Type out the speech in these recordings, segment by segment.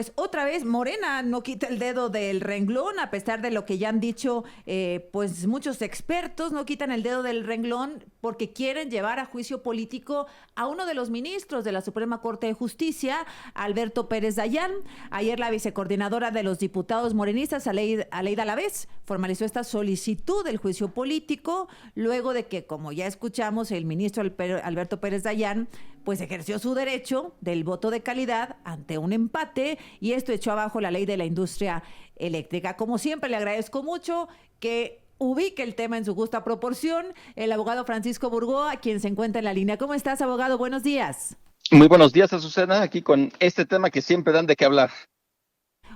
Pues otra vez, Morena no quita el dedo del renglón, a pesar de lo que ya han dicho pues muchos expertos, no quitan el dedo del renglón porque quieren llevar a juicio político a uno de los ministros de la Suprema Corte de Justicia, Alberto Pérez Dayán. Ayer la vicecoordinadora de los diputados morenistas, Aleida Alavés, formalizó esta solicitud del juicio político, luego de que, como ya escuchamos, el ministro Alberto Pérez Dayán pues ejerció su derecho del voto de calidad ante un empate y esto echó abajo la ley de la industria eléctrica. Como siempre, le agradezco mucho que ubique el tema en su justa proporción el abogado Francisco Burgoa, quien se encuentra en la línea. ¿Cómo estás, abogado? Buenos días. Muy buenos días, Azucena, aquí con este tema que siempre dan de qué hablar.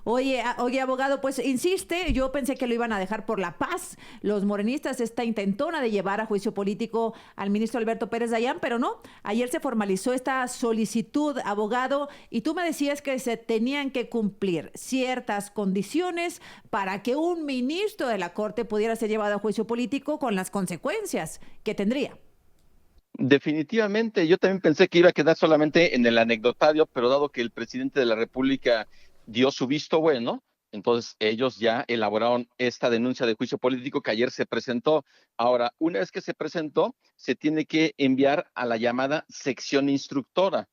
Oye, abogado, pues insiste, yo pensé que lo iban a dejar por la paz los morenistas, esta intentona de llevar a juicio político al ministro Alberto Pérez Dayán, pero no, ayer se formalizó esta solicitud, abogado, y tú me decías que se tenían que cumplir ciertas condiciones para que un ministro de la Corte pudiera ser llevado a juicio político con las consecuencias que tendría. Definitivamente, yo también pensé que iba a quedar solamente en el anecdotario, pero dado que el presidente de la República dio su visto bueno, entonces ellos ya elaboraron esta denuncia de juicio político que ayer se presentó. Ahora, una vez que se presentó, se tiene que enviar a la llamada sección instructora,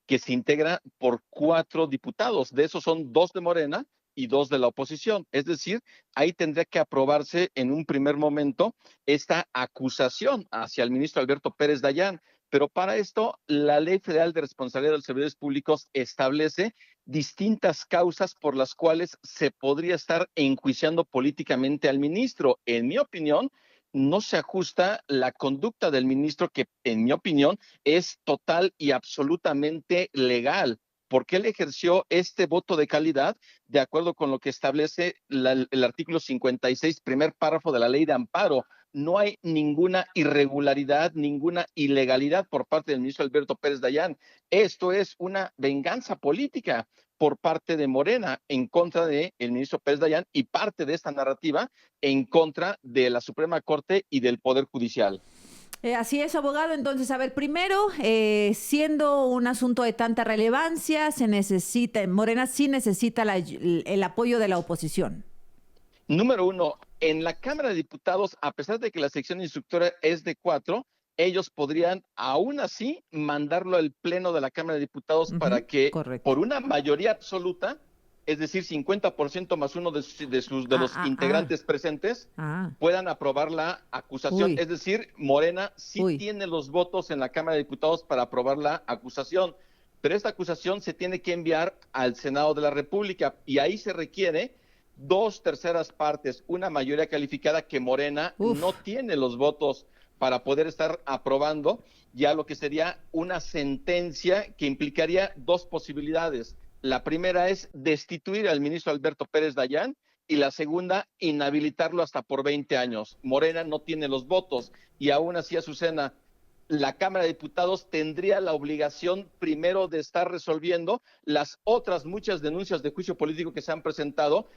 que se integra por 4 diputados. De esos son 2 de Morena y 2 de la oposición. Es decir, ahí tendría que aprobarse en un primer momento esta acusación hacia el ministro Alberto Pérez Dayán. Pero para esto, la Ley Federal de Responsabilidad de los Servidores Públicos establece distintas causas por las cuales se podría estar enjuiciando políticamente al ministro. En mi opinión, no se ajusta la conducta del ministro, que en mi opinión es total y absolutamente legal, porque él ejerció este voto de calidad de acuerdo con lo que establece el artículo 56, primer párrafo de la ley de amparo. No hay ninguna irregularidad, ninguna ilegalidad por parte del ministro Alberto Pérez Dayán. Esto es una venganza política por parte de Morena en contra del ministro Pérez Dayán y parte de esta narrativa en contra de la Suprema Corte y del Poder Judicial. Así es, abogado. Entonces, a ver, primero, siendo un asunto de tanta relevancia, se necesita, Morena sí necesita el apoyo de la oposición. Número uno, en la Cámara de Diputados, a pesar de que la sección instructora es de 4, ellos podrían aún así mandarlo al Pleno de la Cámara de Diputados para Ujú, que correcto. por una mayoría absoluta, es decir, 50% más uno de Ah, los ah, ah, integrantes presentes, ah. puedan aprobar la acusación. Uy, Es decir, Morena sí uy. tiene los votos en la Cámara de Diputados para aprobar la acusación, pero esta acusación se tiene que enviar al Senado de la República y ahí se requiere 2/3 partes, una mayoría calificada que Morena no Uf. tiene los votos para poder estar aprobando ya lo que sería una sentencia que implicaría 2 posibilidades. La primera es destituir al ministro Alberto Pérez Dayán y la segunda, inhabilitarlo hasta por 20 años. Morena no tiene los votos y aún así, Azucena, la Cámara de Diputados tendría la obligación primero de estar resolviendo las otras muchas denuncias de juicio político que se han presentado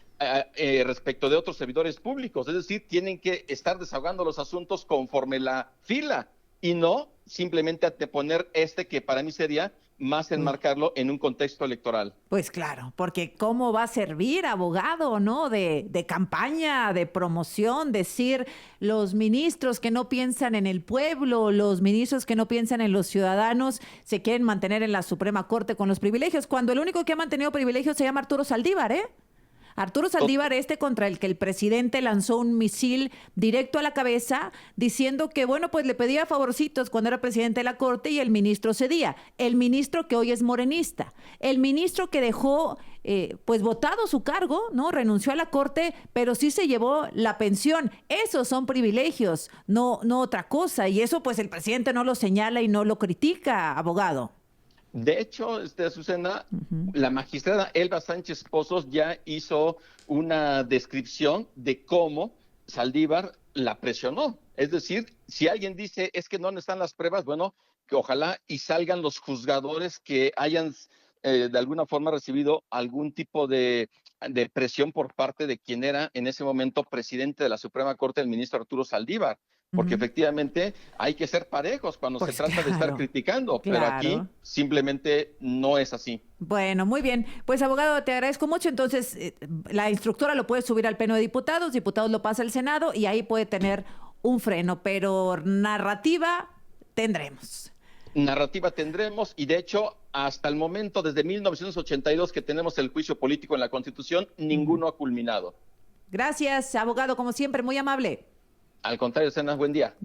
respecto de otros servidores públicos. Es decir, tienen que estar desahogando los asuntos conforme la fila y no simplemente anteponer este que para mí sería más Uy. enmarcarlo en un contexto electoral. Pues claro, porque cómo va a servir, abogado, ¿no? De campaña, de promoción, decir los ministros que no piensan en el pueblo, los ministros que no piensan en los ciudadanos, se quieren mantener en la Suprema Corte con los privilegios, cuando el único que ha mantenido privilegios se llama Arturo Saldívar, ¿eh? Arturo Saldívar, este contra el que el presidente lanzó un misil directo a la cabeza, diciendo que, bueno, pues le pedía favorcitos cuando era presidente de la Corte y el ministro cedía. El ministro que hoy es morenista. El ministro que dejó, pues, votado su cargo, ¿no? Renunció a la Corte, pero sí se llevó la pensión. Esos son privilegios, no otra cosa. Y eso, pues, el presidente no lo señala y no lo critica, abogado. De hecho, Azucena, Ujú. la magistrada Elba Sánchez Pozos ya hizo una descripción de cómo Saldívar la presionó. Es decir, si alguien dice es que no están las pruebas, bueno, que ojalá y salgan los juzgadores que hayan de alguna forma recibido algún tipo de presión por parte de quien era en ese momento presidente de la Suprema Corte, el ministro Arturo Saldívar. porque efectivamente hay que ser parejos cuando Pues se trata de estar claro, criticando, pero aquí claro. simplemente no es así. Bueno, muy bien. Pues abogado, te agradezco mucho. Entonces, la instructora lo puede subir al Pleno de Diputados, diputados lo pasa al Senado y ahí puede tener un freno, pero narrativa tendremos. Narrativa tendremos y de hecho hasta el momento, desde 1982 que tenemos el juicio político en la Constitución, ninguno ha culminado. Gracias, abogado, como siempre, muy amable. Al contrario, Sena, buen día. Gracias.